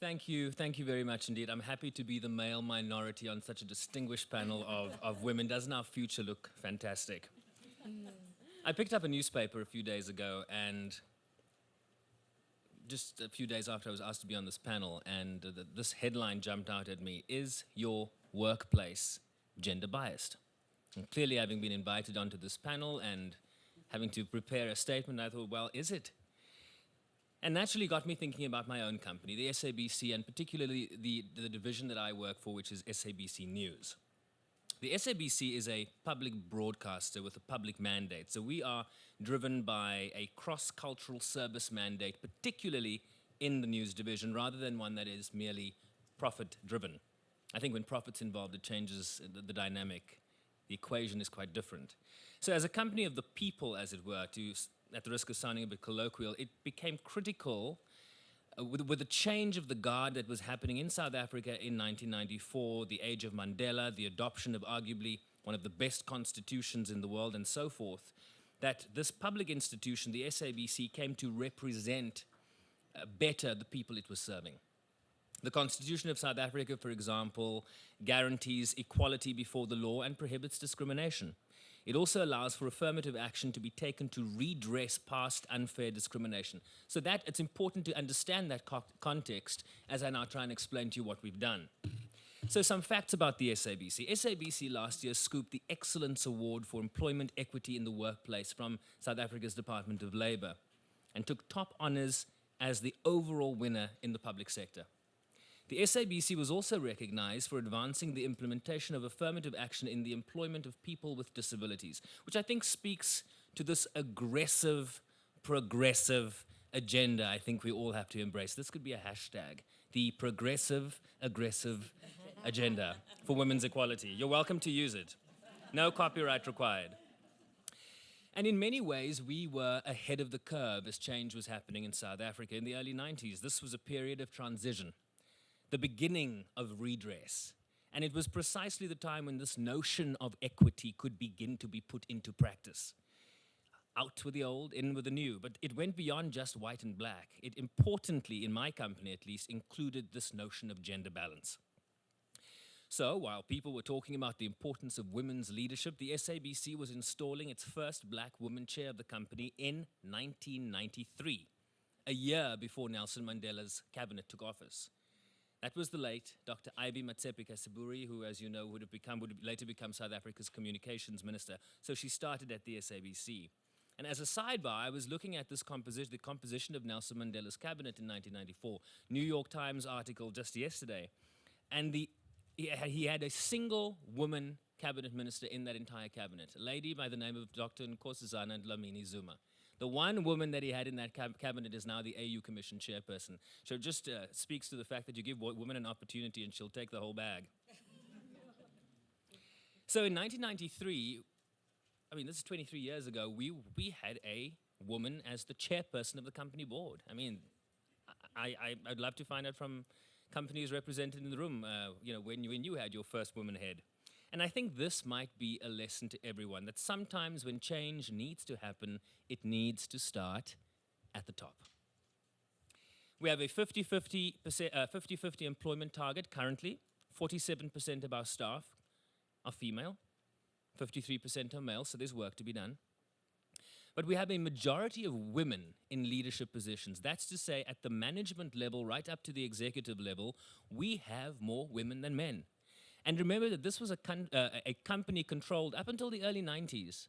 Thank you very much indeed. I'm happy to be the male minority on such a distinguished panel of women. Doesn't our future look fantastic? I picked up a newspaper a few days ago, and just a few days after I was asked to be on this panel, and this headline jumped out at me: "Is your workplace gender biased?" And clearly, having been invited onto this panel and having to prepare a statement, I thought, well, is it? And naturally got me thinking about my own company, the SABC, and particularly the division that I work for, which is SABC News. The SABC is a public broadcaster with a public mandate, so we are driven by a cross-cultural service mandate, particularly in the news division, rather than one that is merely profit-driven. I think when profit's involved, it changes the dynamic. The equation is quite different. So as a company of the people, as it were, at the risk of sounding a bit colloquial, it became critical with the change of the guard that was happening in South Africa in 1994, the age of Mandela, the adoption of arguably one of the best constitutions in the world and so forth, that this public institution, the SABC, came to represent better the people it was serving. The Constitution of South Africa, for example, guarantees equality before the law and prohibits discrimination. It also allows for affirmative action to be taken to redress past unfair discrimination. So that it's important to understand that context as I now try and explain to you what we've done. So some facts about the SABC. SABC last year scooped the Excellence Award for Employment Equity in the Workplace from South Africa's Department of Labour and took top honours as the overall winner in the public sector. The SABC was also recognized for advancing the implementation of affirmative action in the employment of people with disabilities, which I think speaks to this aggressive, progressive agenda I think we all have to embrace. This could be a hashtag, the progressive, aggressive agenda for women's equality. You're welcome to use it. No copyright required. And in many ways, we were ahead of the curve as change was happening in South Africa in the early 90s. This was a period of transition, the beginning of redress. And it was precisely the time when this notion of equity could begin to be put into practice. Out with the old, in with the new. But it went beyond just white and black. It importantly, in my company at least, included this notion of gender balance. So while people were talking about the importance of women's leadership, the SABC was installing its first black woman chair of the company in 1993, a year before Nelson Mandela's cabinet took office. That was the late Dr. Ivy Matsepe-Kasiburi, who, as you know, would later become South Africa's communications minister. So she started at the SABC. And as a sidebar, I was looking at this the composition of Nelson Mandela's cabinet in 1994, New York Times article just yesterday. And he had a single woman cabinet minister in that entire cabinet, a lady by the name of Dr. Nkosazana Dlamini Zuma. The one woman that he had in that cabinet is now the AU Commission chairperson. So it just speaks to the fact that you give women an opportunity and she'll take the whole bag. So in 1993, I mean, this is 23 years ago, we had a woman as the chairperson of the company board. I mean, I'd love to find out from companies represented in the room, when you had your first woman head. And I think this might be a lesson to everyone, that sometimes when change needs to happen, it needs to start at the top. We have a 50-50 employment target currently. 47% of our staff are female, 53% are male, so there's work to be done. But we have a majority of women in leadership positions. That's to say, at the management level, right up to the executive level, we have more women than men. And remember that this was a company controlled up until the early 90s,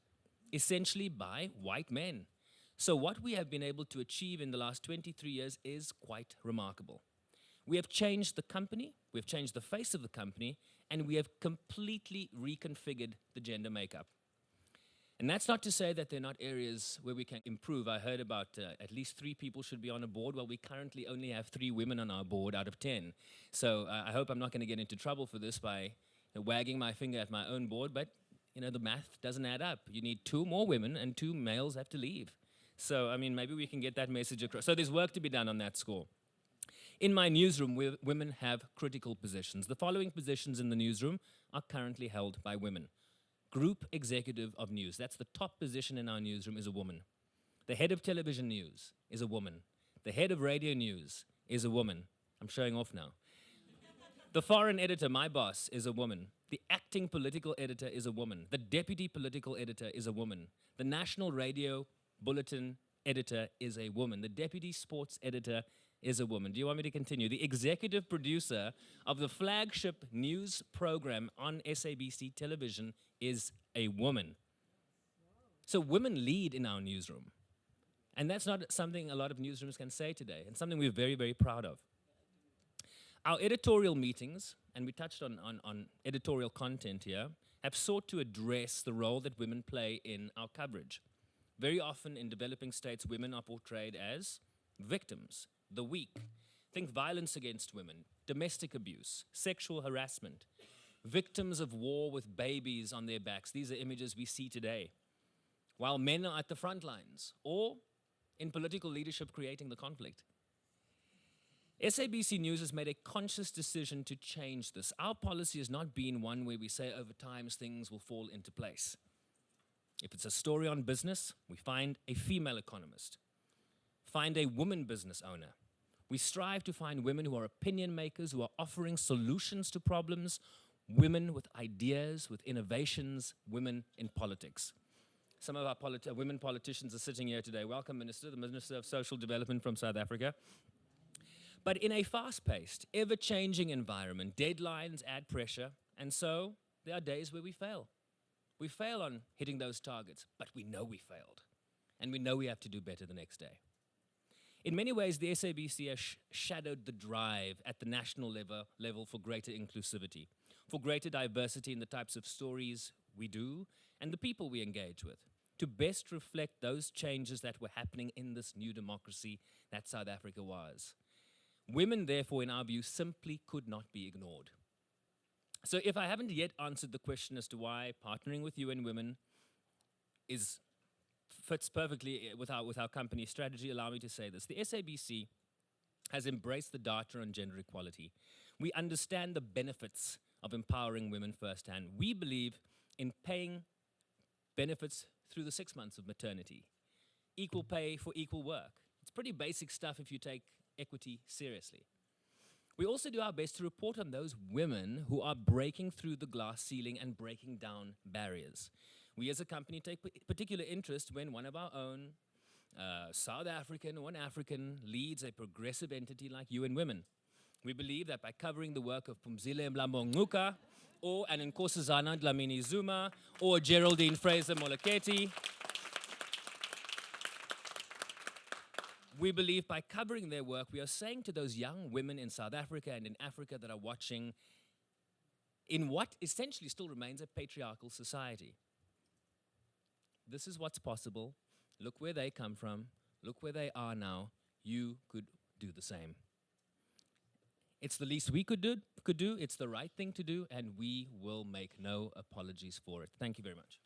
essentially by white men. So what we have been able to achieve in the last 23 years is quite remarkable. We have changed the company, we have changed the face of the company, and we have completely reconfigured the gender makeup. And that's not to say that there are not areas where we can improve. I heard about at least 3 people should be on a board. Well, we currently only have 3 women on our board out of 10. So I hope I'm not going to get into trouble for this by wagging my finger at my own board, but the math doesn't add up. You need 2 more women and 2 males have to leave. So, I mean, maybe we can get that message across. So there's work to be done on that score. In my newsroom, women have critical positions. The following positions in the newsroom are currently held by women. Group Executive of News. That's the top position in our newsroom, is a woman. The head of television news is a woman. The head of radio news is a woman. I'm showing off now. The foreign editor, my boss, is a woman. The acting political editor is a woman. The deputy political editor is a woman. The national radio bulletin editor is a woman. The deputy sports editor is a woman. Do you want me to continue? The executive producer of the flagship news program on SABC television is a woman. So women lead in our newsroom. And that's not something a lot of newsrooms can say today, and something we're very, very proud of. Our editorial meetings, and we touched on editorial content here, have sought to address the role that women play in our coverage. Very often in developing states, women are portrayed as victims, the weak. Think violence against women, domestic abuse, sexual harassment, victims of war with babies on their backs. These are images we see today. While men are at the front lines, or in political leadership creating the conflict. SABC News has made a conscious decision to change this. Our policy has not been one where we say over time things will fall into place. If it's a story on business, we find a female economist, find a woman business owner. We strive to find women who are opinion makers, who are offering solutions to problems, women with ideas, with innovations, women in politics. Some of our women politicians are sitting here today. Welcome, Minister, the Minister of Social Development from South Africa. But in a fast-paced, ever-changing environment, deadlines add pressure, and so there are days where we fail. We fail on hitting those targets, but we know we failed, and we know we have to do better the next day. In many ways, the SABC has shadowed the drive at the national level for greater inclusivity, for greater diversity in the types of stories we do and the people we engage with, to best reflect those changes that were happening in this new democracy that South Africa was. Women, therefore, in our view, simply could not be ignored. So if I haven't yet answered the question as to why partnering with UNWOMEN fits perfectly with our company strategy, allow me to say this. The SABC has embraced the data on gender equality. We understand the benefits of empowering women firsthand. We believe in paying benefits through the 6 months of maternity, equal pay for equal work. It's pretty basic stuff if you take equity seriously. We also do our best to report on those women who are breaking through the glass ceiling and breaking down barriers. We as a company take particular interest when one of our own South African or an African leads a progressive entity like UNWOMEN. We believe that by covering the work of Phumzile Mlambo-Ngcuka or an Nkosazana Dlamini Zuma or Geraldine Fraser-Moleketi, we believe by covering their work, we are saying to those young women in South Africa and in Africa that are watching, in what essentially still remains a patriarchal society, this is what's possible. Look where they come from. Look where they are now. You could do the same. It's the least we could do. It's the right thing to do, and we will make no apologies for it. Thank you very much.